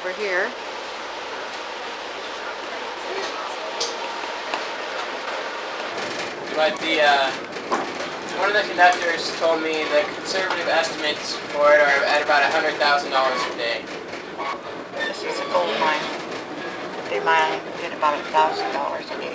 over here. But one of the conductors told me the conservative estimates for it are at about $100,000 a day. This is a gold mine. They mine get about $1,000 a day.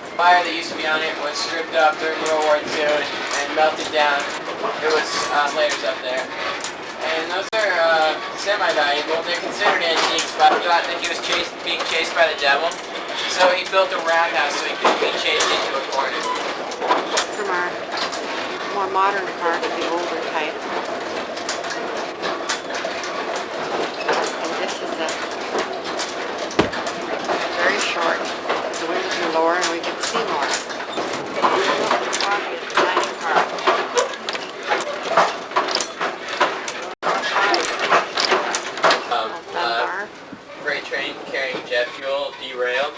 The fire that used to be on it was stripped up during World War II and melted down. There was layers up there. And those are semi-valuable. They're considered antiques, but he thought that he was being chased by the devil. So he built a roundhouse so he could be chased into a corner. From our more modern car to the older type. And this is very short. The windows are lower and we can see more. Freight train carrying jet fuel derailed,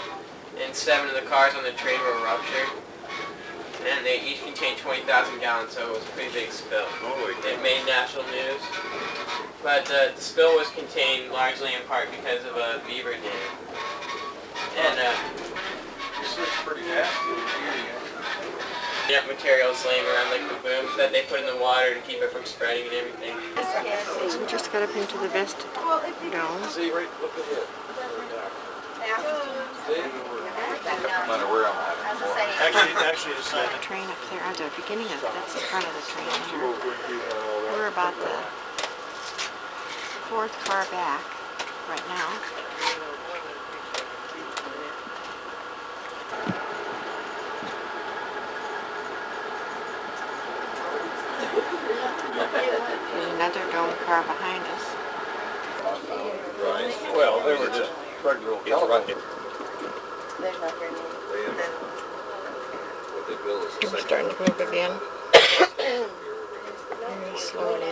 and 7 of the cars on the train were ruptured. And they each contained 20,000 gallons, so it was a pretty big spill. It made national news. But the spill was contained largely in part because of a beaver dam. And this looks pretty nasty. Materials laying around like the booms that they put in the water to keep it from spreading and everything. So we just got up into the vest dome. See, right, look at it. Actually, it's The train up there, at the beginning of that's the front of the train here. We're about the 4th car back right now. There's another dome car behind us. well, they were just regular telephone. We're starting to move again. Very slowly.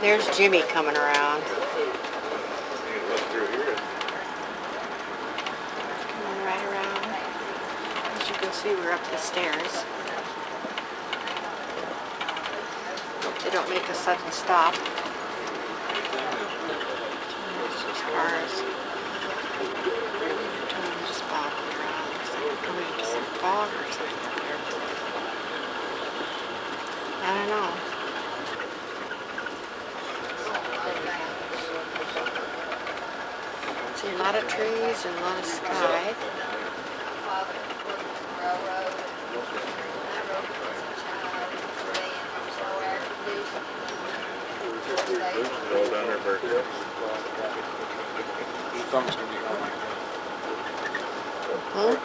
There's Jimmy coming around. Coming right around. As you can see, we're up the stairs. They don't make a sudden stop. It's just cars. Just bobbing around. Looks like we're coming into some fog or something. I don't know. See a lot of trees and a lot of sky. Well done, Roberta. Your thumb's gonna be on like that. Hmm?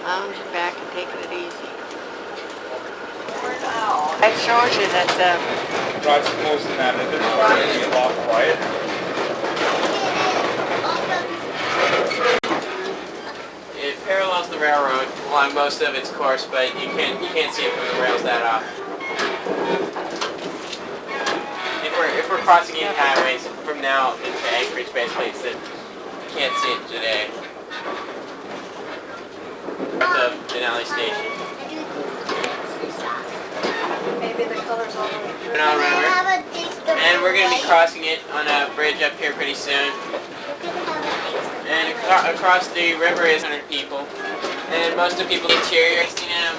Lounge your back and taking it easy. That shows you that God's closing that in there, so it's a lot quiet. It parallels the railroad along most of its course, but you can't see it from the rails that often. If we're crossing in highways from now into Anchorage, basically, it's that you can't see it today. The Denali Station. Denali River. And we're going to be crossing it on a bridge up here pretty soon. And across the river is 100 people. And most of the people in the interior,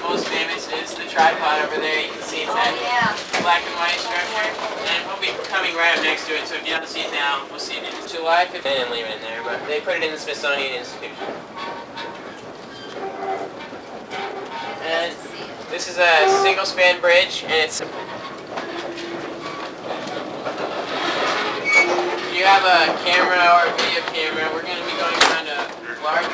most famous is the tripod over there. You can see it's that black and white structure. And we'll be coming right up next to it, so if you don't see it now, we'll see it in July 5th. They didn't leave it in there, but they put it in the Smithsonian Institution. And this is a single span bridge, and it's... If you have a camera or a video camera, we're going to be going around a large...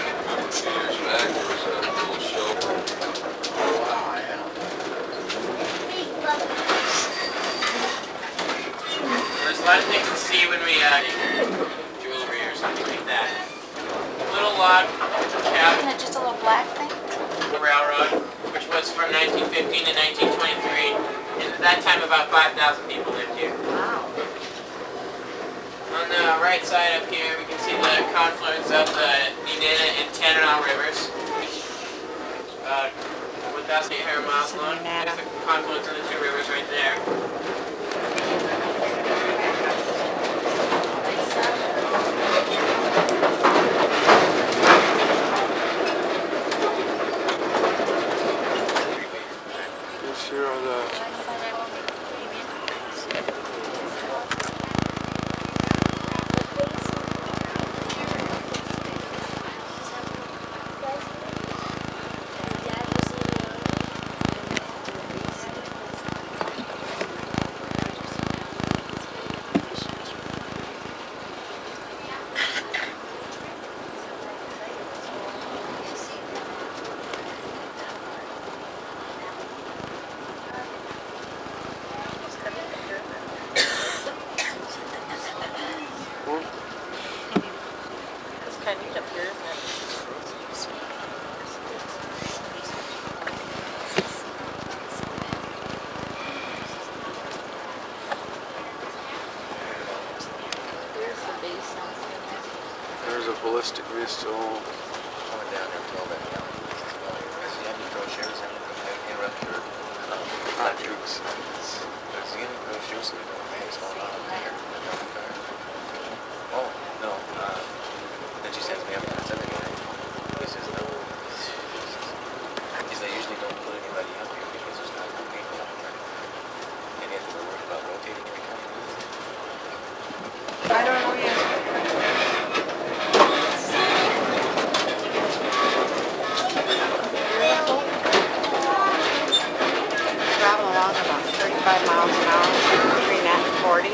There's a lot of things to see when we jewelry or something like that. log cabin. Isn't it just a little black thing? Railroad, which was from 1915 to 1923. And at that time, about 5,000 people lived here. Wow. On the right side up here, we can see the confluence of the Nenana and Tanana rivers. About 1,800 miles long. There's the confluence of the two rivers right there. Here are the It's kind of neat up here, isn't it? Here's the base house. there's a ballistic missile. Coming down there with all that yelling. Does he have any brochures? Interrupt your Contracts. Does he have any brochures so we know what's going on up there? Oh, no. That just sends me up there. That's everybody. He says no. Because they usually don't put anybody up here because there's not enough people up there. And yet they're worried about rotating every couple of minutes. I don't know yet. Travel along about 35 miles an hour, between that and 40.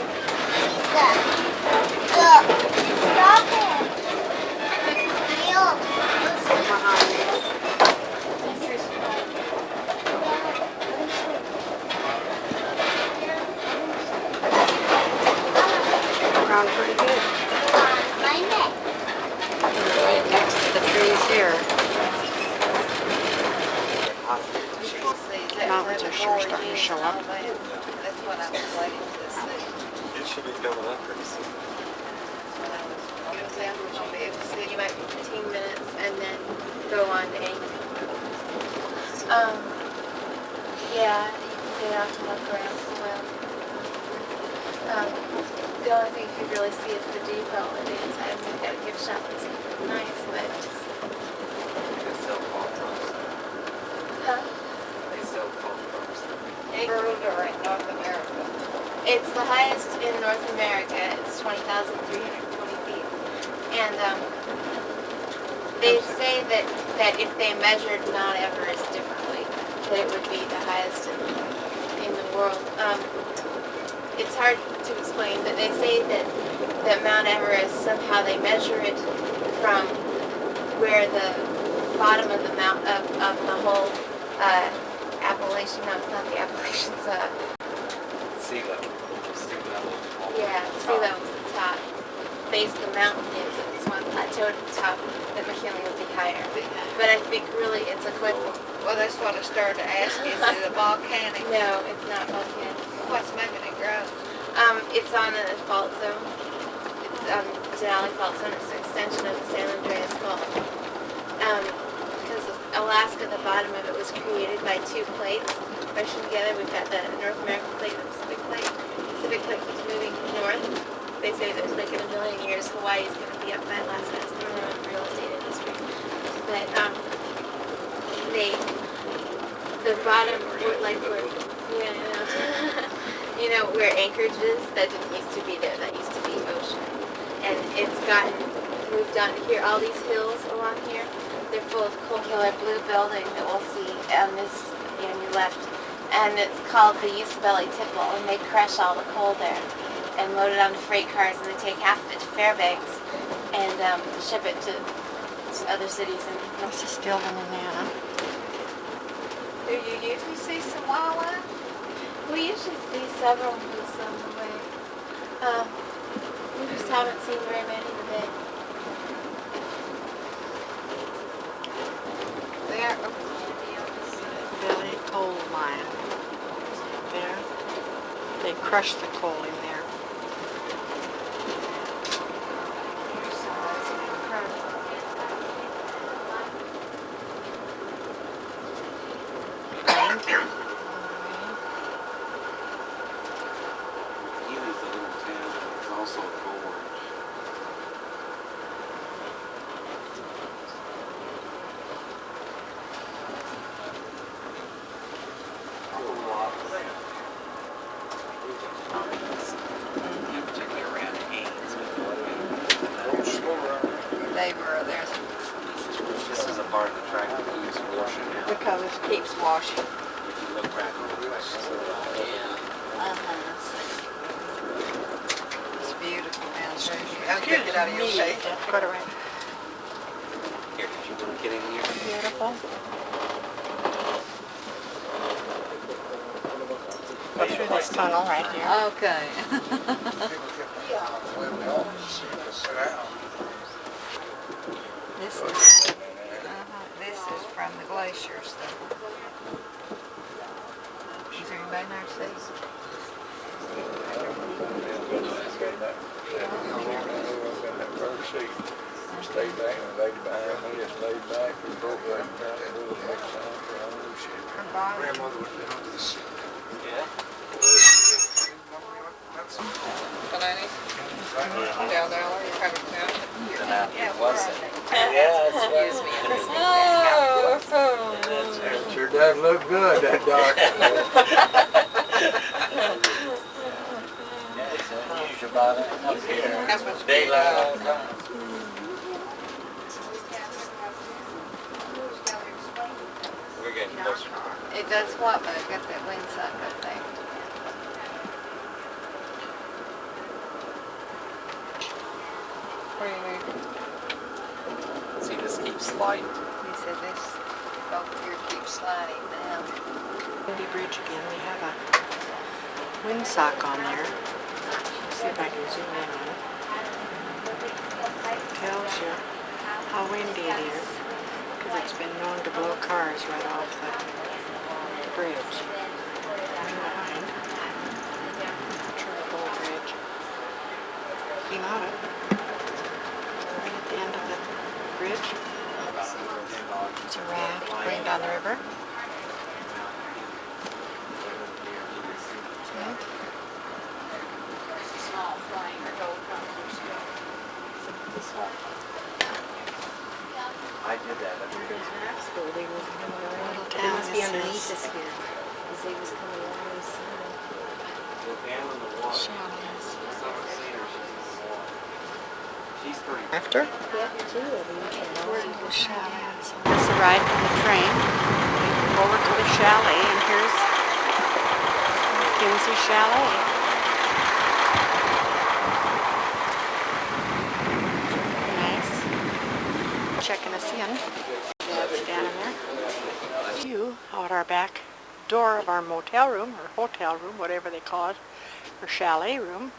Stop it! Around pretty good. My neck. Right next to the trees here. Mountains are sure starting to show up. That's what I was waiting to see. It should be coming up pretty soon. I'll be able to see you about 15 minutes and then go on to Anchor. Yeah, you can get out to look around as well. The only thing you could really see is the depot and the inside. We've got a gift shop that's nice, but They sell palm trunks. huh? They sell palm trunks. World or in North America? It's the highest in North America. It's 20,320 feet. And they say that if they measured Mount Everest differently, that it would be the highest in the world. It's hard to explain, but they say that Mount Everest, somehow they measure it from where the bottom of the of the whole Appalachian, no, it's not the Appalachians, Sea level. Sea level. yeah, sea level's at the top. Base of the mountain is at this one plateau at the top, that McKinley would be higher. But I think really it's equivalent. Well, that's what I started to ask you. Is it a volcanic? No, it's not volcanic. What's making it grow? It's on a fault zone. It's on the Denali Fault Zone. It's an extension of the San Andreas Fault. Because Alaska, the bottom of it was created by two plates pushing together. We've got the North American plate and the Pacific plate. The Pacific plate keeps moving north. They say that like in a million years, Hawaii is going to be up by Alaska. It's going to run the real estate industry. But the bottom, like where, you know where Anchorage is, that didn't used to be there. That used to be ocean. And it's gotten moved on here. All these hills along here, they're full of coal killer blue building that we'll see on this, on your left. And it's called the Usabelli Tipple, and they crush all the coal there and load it onto freight cars, and they take half of it to Fairbanks and ship it to other cities. And This is still in Indiana. Do you usually see some wildlife? we usually see several moose on the way. We just haven't seen very many today. there. Billy Coal Mine. There. They crush the coal in there. Ely's a little town, but it's also a gorge. Particularly around Haynes. They were there. This is a part of the track that keeps washing out. Because it keeps washing. If you look back on the place, It's beautiful down there. I'll get it out of your shade. Put it right. here, did you want to get in here? Beautiful. Go through this tunnel right here. Okay. This is from the glaciers. Is there anybody there to see? Stayed back, and they behind me, I stayed back, we broke right down, it was next time for all this shit. Grandmother was down to the sea. Delaney? Down there, you have it down. Excuse me. That sure does look good, that dark. That was We're getting closer. It does what, but it got that windsuck up there. Where you moving? See, this keeps sliding. He said this boat here keeps sliding down. Windy Bridge again. We have a windsock on there. Let's see if I can zoom in on it. Tells you how windy it is because it's been known to blow cars right off the bridge. Behind. Chernobyl Bridge. Came out of right at the end of the bridge. It's a raft going down the river. Small flying or gold coasters. I did that. They must be underneath us here, because they was coming along the side. Chalets. She's pretty. After? Yep, two of them came along. The chalets. This is a ride from the train. Over to the chalet, and here's Kinsey Chalet. Nice. Checking us in. That's down in there. View out our back door of our motel room, or hotel room, whatever they call it, or chalet room.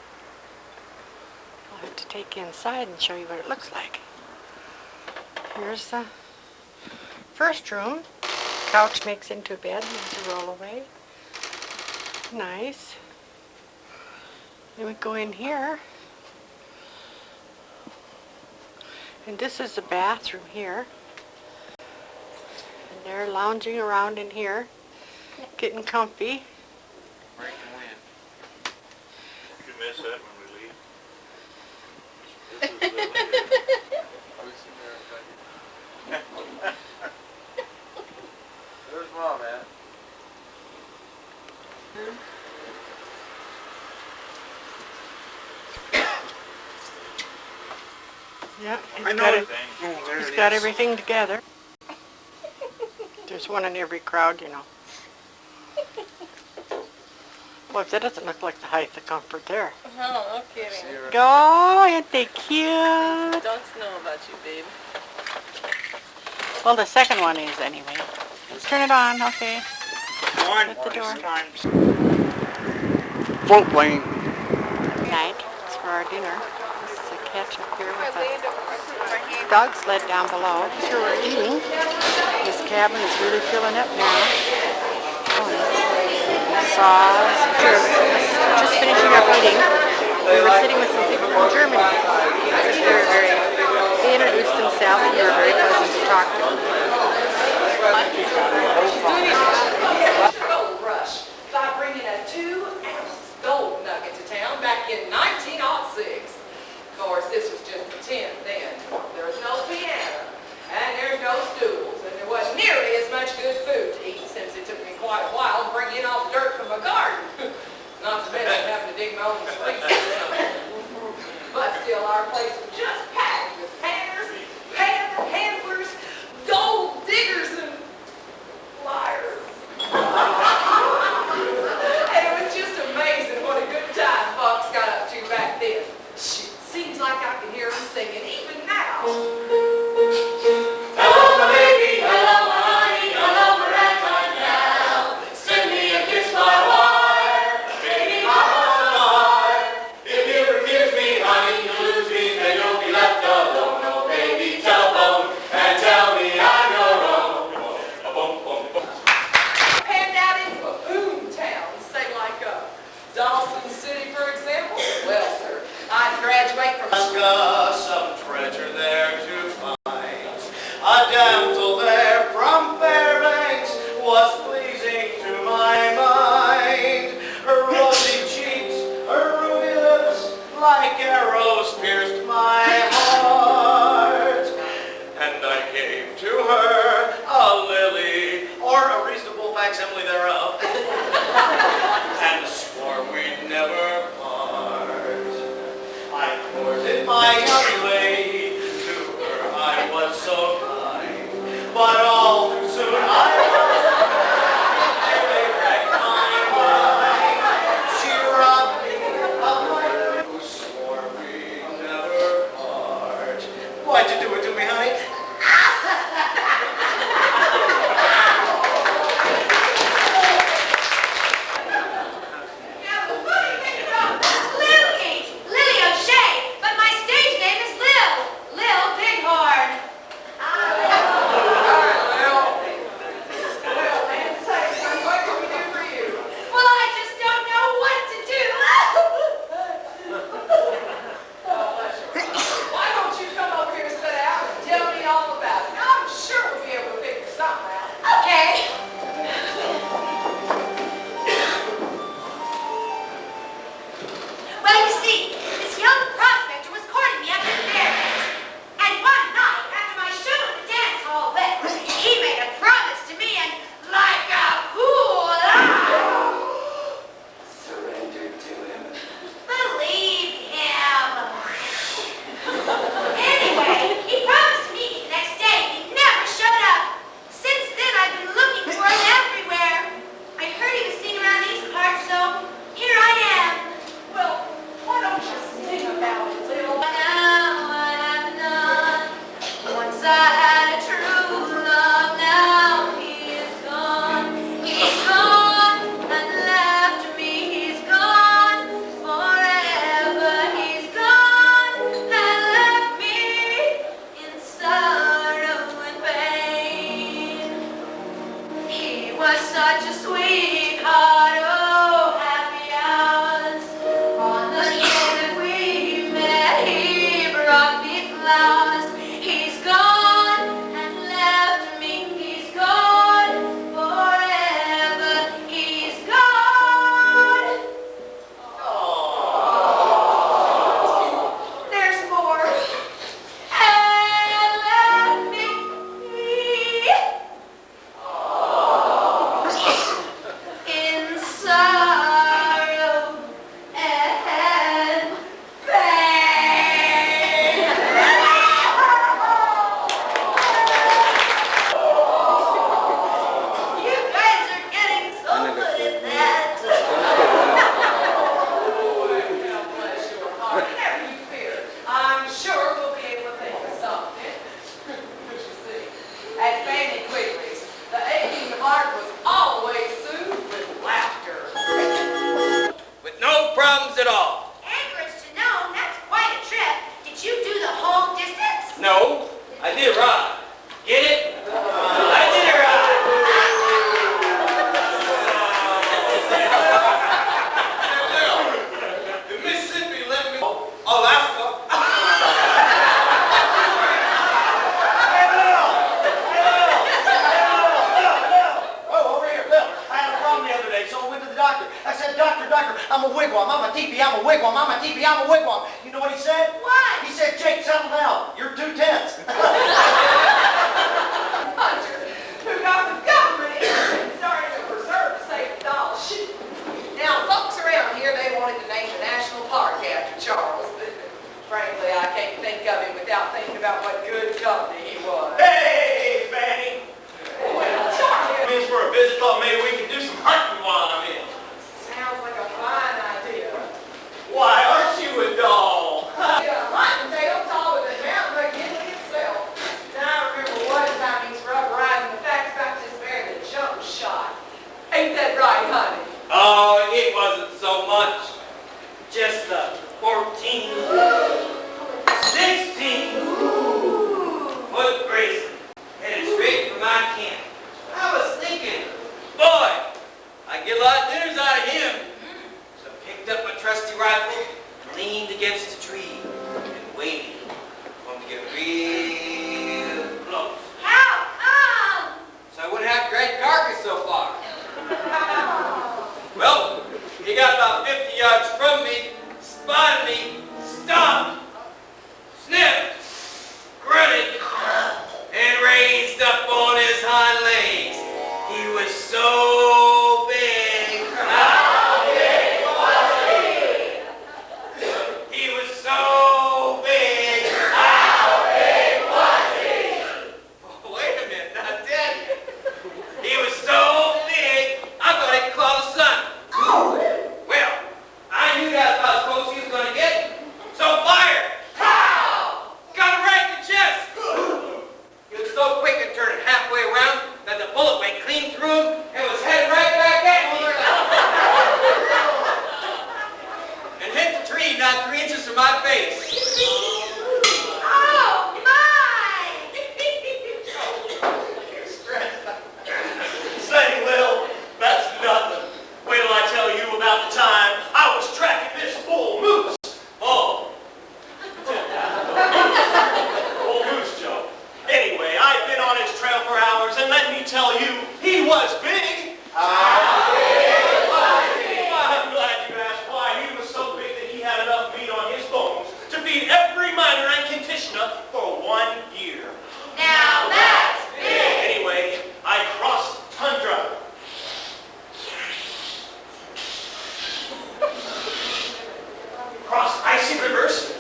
I'll have to take you inside and show you what it looks like. Here's the first room. Couch makes into a bed. There's a rollaway. Nice. Then we go in here. And this is the bathroom here. And they're lounging around in here, getting comfy. Breaking wind. You miss that when we leave? Where's Mom at? Yeah, I know it. he's got everything together. There's one in every crowd, you know. Well, that doesn't look like the height of comfort there. Oh, no kidding. Go, ain't they cute? Don't know about you, babe. Well, the second one is anyway. Turn it on, okay. At the door. Float plane. Night. It's for our dinner. This is a catch up here with a dog sled down below. Here we're eating. This cabin is really filling up now. Sauce. Here, just finishing up eating. We were sitting with some people from Germany. They introduced themselves and they were very pleasant to talk to. Gold rush by bringing a 2-ounce gold nugget to town back in 1906. Of course, this was just pretend then. There was no piano, and there's no stools, and there wasn't nearly as much good food to eat since it took me quite a while to bring in all the dirt from my garden. Not to mention having to dig my own streets or something. But still, our place was just packed with panners, handlers, gold diggers, and liars. And it was just amazing what a good time folks got up to back then. Shoot, seems like I can hear them singing even now. Hello, my baby, hello, my honey, hello, Miranda, now. Send me a kiss by wire, baby, my heart. If you refuse me, honey, you lose me, then you'll be left alone. Oh, baby, telephone and tell me I'm your own. Panned out into a boom town, say like Dawson City, for example. Well, sir, I'd graduate from Some treasure there to find. A damsel there from Fairbanks was pleasing to my mind. Her rosy cheeks, her ruby lips, like arrows pierced my heart. And I gave to her a lily, or a reasonable facsimile thereof, and swore we'd never part. I courted my young lady, to her I was so kind, but all too soon I was they wrecked my mind. She robbed me of my who swore we'd never part. Why'd you do it to me, honey? Lily O'Shea, but my stage name today, so I went to the doctor. I said, doctor, I'm a wigwam, I'm a teepee, I'm a wigwam, I'm a teepee, I'm a wigwam. You know what he said? What? He said, Jake, settle down. You're 2 tenths. Hunter, who got the government and started a preserve to save the doll shit. Now, folks around here, they wanted to name the national park after Charles, but frankly, I can't think of him without thinking about what good company he was. Hey, Fanny. Well, Charlie, Means for a visit, thought maybe we could do some hunting while I'm in. sounds like a fine idea. Why, aren't you a doll? Yeah, hunting tail taller than Mount McKinley itself. Now I remember one time he's rubberizing the facts about this bear that Joe shot. Ain't that right, honey? Oh, it wasn't so much. Just the 14, 16 foot grizzly headed straight for my camp. I was thinking, boy, I get a lot of dinners out of him. So I picked up my trusty rifle, leaned against a tree, and waited for him to get real close. How come? So I wouldn't have to drag the carcass so far. Well, he got about 50 yards from me, spotted me, stopped, sniffed, grunted, and raised up on his hind legs. He was so big. How big was he? He was so big. How big was he? Oh, wait a minute, not dead. He was so big, I thought I could call the sun. Well, I knew that's about as close he was going to get, so fired. Pow! Got him right in the chest. He was so quick at turning halfway around that the bullet went clean through him and was headed right back at me. And hit the tree not 3 inches from my face. Oh, my! Say, Will, that's nothing. Wait till I tell you about the time I was tracking this bull moose. Oh. Bull moose, Joe. Anyway, I've been on his trail for hours, and let me tell you, he was big. How big was he? I'm glad you asked why. He was so big that he had enough meat on his bones to feed every miner in Kintishna for 1 year. Now that's big! Anyway, I crossed tundra. Crossed icy rivers.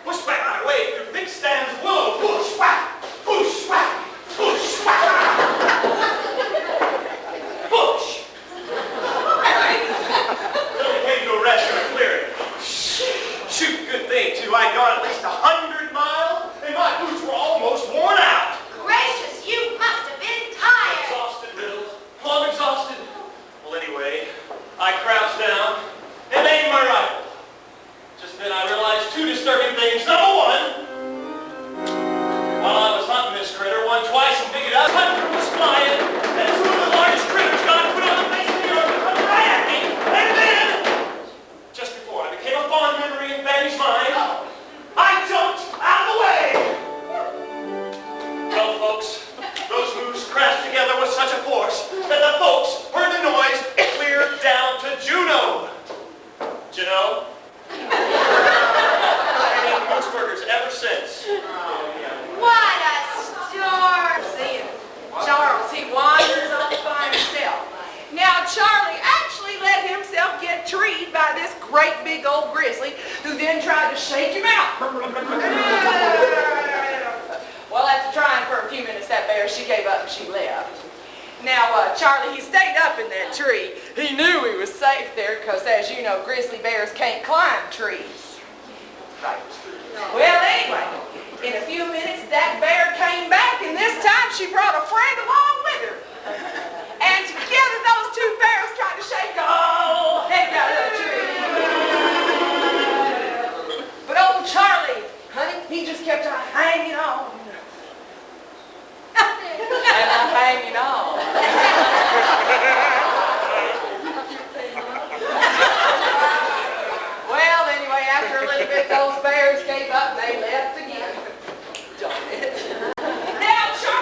Push back my way through thick stands of willow. Push whack, push whack, push whack. Push. Then we came to a rest in a clearing. Shoot, good thing too. I'd gone at least 100 miles, and my boots were almost worn out. Gracious, you must have been tired! Exhausted, Riddle. Plumb exhausted. Well, anyway, I crouched down and aimed my rifle. Just then I realized 2 disturbing things. Number 1, while I was hunting this critter, one twice and big enough, hunter was flying, and 2 of the largest critters God put on the face of the earth were coming right at me. And then, just before I became a fond memory in Fanny's mind, I jumped out of the way. Well, folks, those moves crashed together with such a force that the folks heard the noise clear down to Juneau. Juneau? I've been eating moose burgers ever since. What a storm! Seeing Charles, he wanders off by himself. Now, Charlie actually let himself get treed by this great big old grizzly, who then tried to shake him out. Well, after trying for a few minutes, that bear, she gave up and she left. Now, Charlie, he stayed up in that tree. He knew he was safe there because, as you know, grizzly bears can't climb trees. Right. Well, anyway, in a few minutes, that bear came back, and this time she brought a friend along with her. And together, those 2 bears tried to shake the whole heck out of that tree. But old Charlie, honey, he just kept on hanging on. And I'm hanging on. Well, anyway, after a little bit, those bears gave up and they left again. Darn it. Now, Charlie,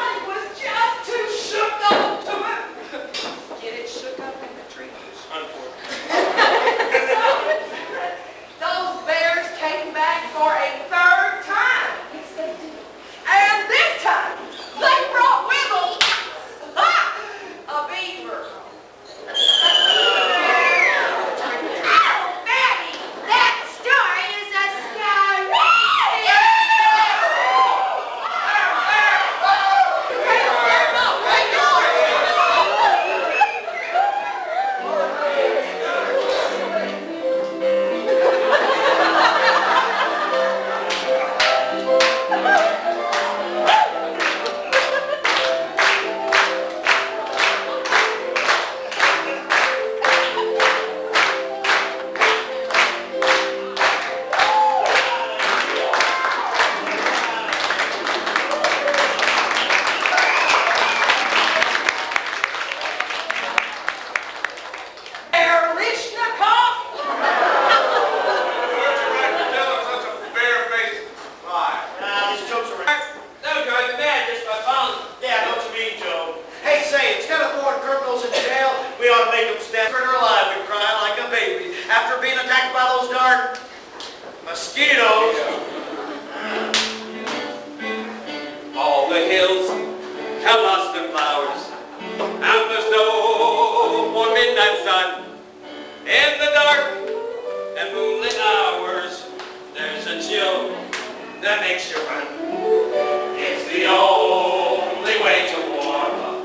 mad just by found. Yeah, I know what you mean, Joe. Hey, say, instead of throwing criminals in jail, we ought to make them stand for their life and cry like a baby after being attacked by those darn mosquitoes. All the hills have lost their flowers, and there's no more midnight sun. In the dark and moonlit hours, there's a chill that makes you run. It's the only way to warm up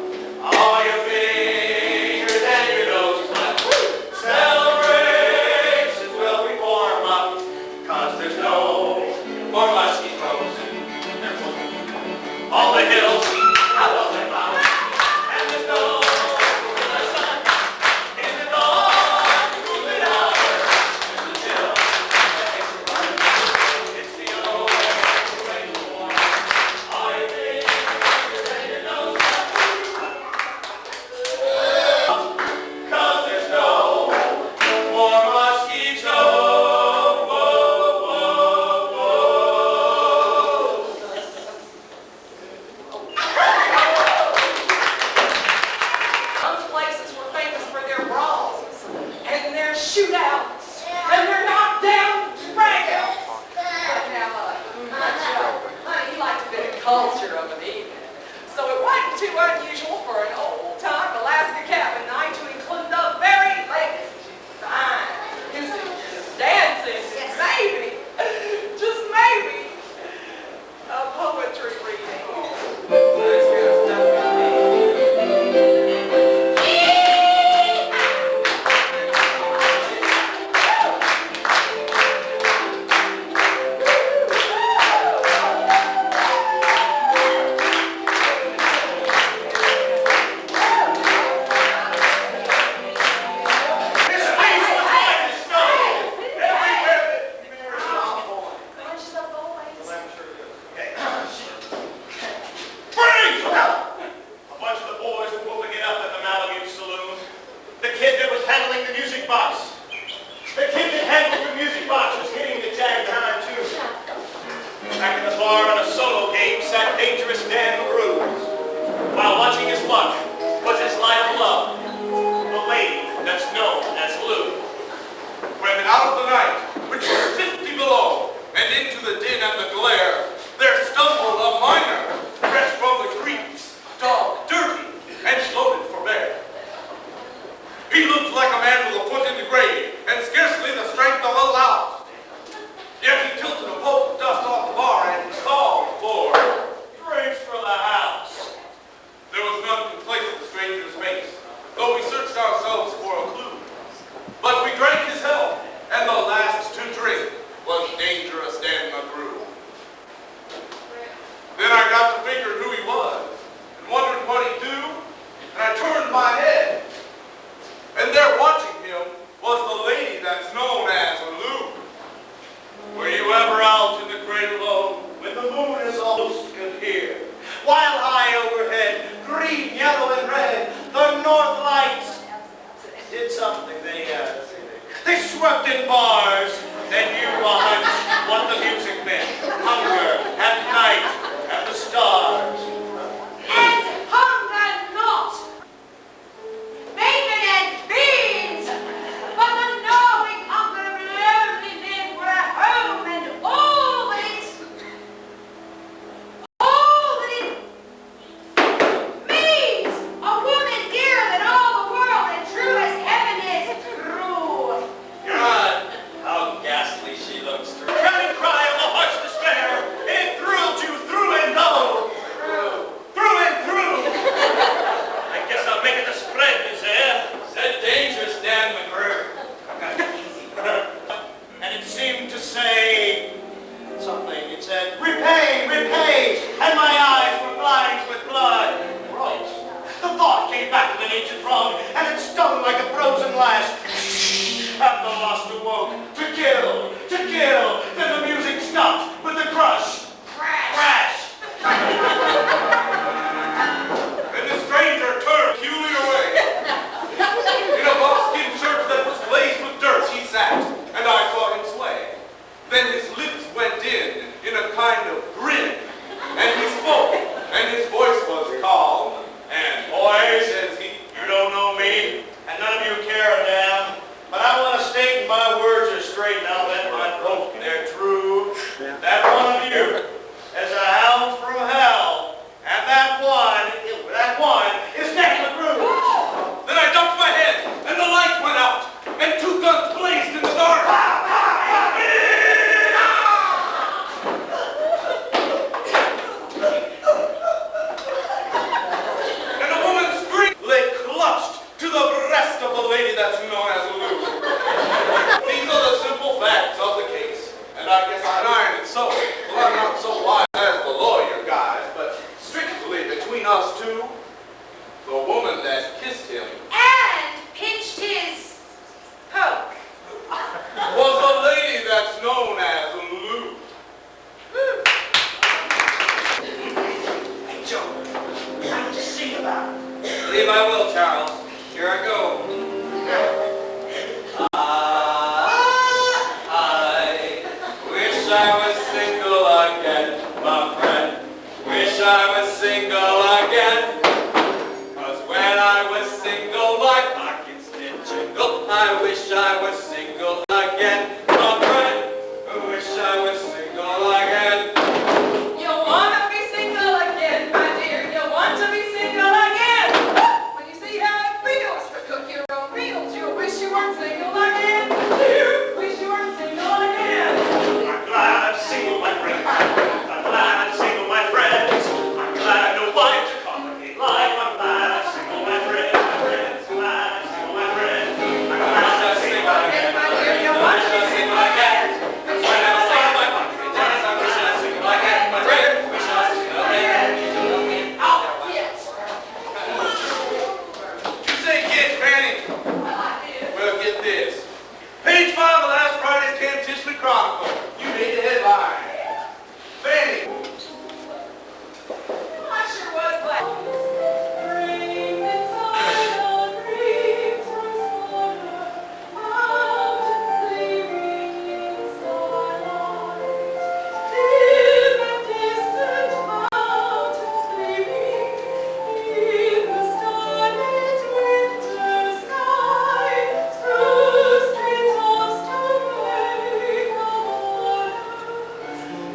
all your fingers and your nose. Celebrations will we warm up, 'cause there's no more mosquitoes. All the hills have lost their flowers, and there's no more sun. In the dark, moonlit hours, there's a chill that makes you run. It's the only way to warm up all your fingers and your nose. 'Cause there's no more mosquitoes. Some places were famous for their brawls and their shootouts and their knockdown dragouts. But now, honey, he liked a bit of culture of an evening. So it wasn't too unusual for an old-time Alaska cabin night to include the very latest fine music, dancing, and maybe, just maybe, a poetry reading. That's good stuff. How ghastly she looks. Drowning cry of a heart's despair. It thrilled you through. us two. The woman that kissed him And pinched his poke. was a lady that's known as Lou. Hey, Joe, how did you sing about it? Believe I will, Charles. Here I go. I wish I was single again, my friend. Wish I was single again. 'Cause when I was single, my pockets did jingle. I wish I was single again, my friend. Wish I was single again. You want to be single again, my dear. You want to be single again. When you see how it feels to cook your own meals, you wish you weren't single again. You wish you weren't single again. I'm glad I'm single, my friend. I'm glad I'm single, my friends. I'm glad I know why to complicate life. I'm glad I'm single, my friend. Glad I'm single, my friend. I'm glad I'm single again. My dear, you want to be single again. When I was on my pocket, I wish I was single again, my friend. Wish I was single again. Oh, yes. You say kids, Fanny? Well, get this. Page 5 of last Friday's Camp Tishley Chronicle. You made the headline. Fanny. I sure was glad.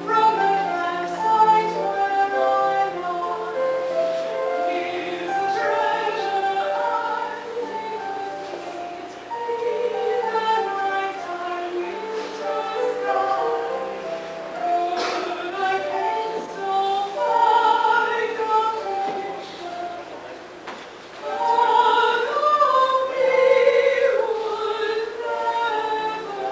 From the campsite where I lie is a treasure I need. Even nighttime winter sky, could I paint so fine completion, God of me would never.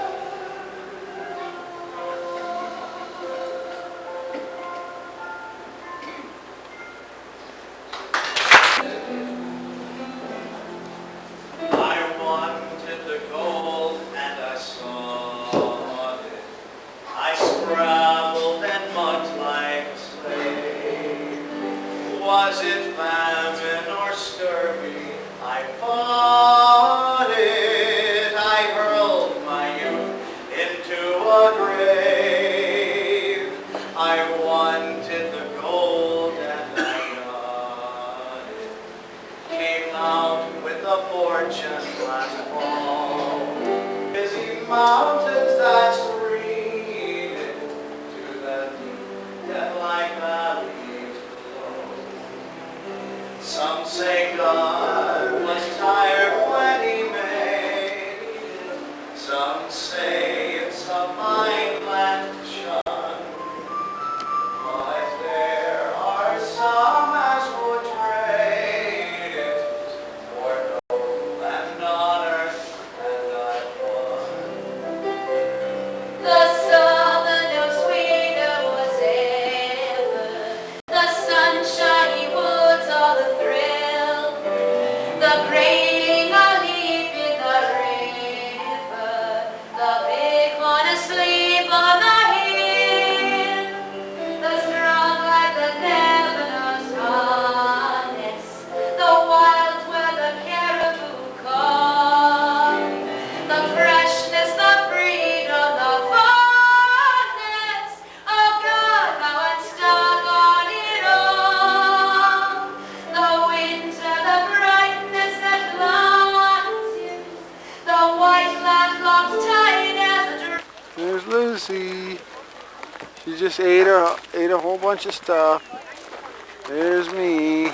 I wanted the gold and I sought it. I scrabbled and mugged like a slave. Was it famine or scurvy? I fought it. I hurled my youth into a grave. I wanted the gold and I got it. Came out with a fortune last fall. Busy mountains that screamed to the deep, death-like valleys below. Some say God was tired when he made it. Some say it's a fine land to shun. But there are some as would trade it for gold and honor, and I won. The summer no sweeter was ever. The sunshiny woods, all the thrill. The grating of leaf in the river. The bighorn asleep on the hill. The strong like the Lebanon's harness. The wilds where the caribou come. The freshness, the freedom, the fondness. Oh God, how I'm stuck on it all. The winter, the brightness that blinds you. The white land locked tight as a dream. There's Lucy. She just ate a whole bunch of stuff. There's me.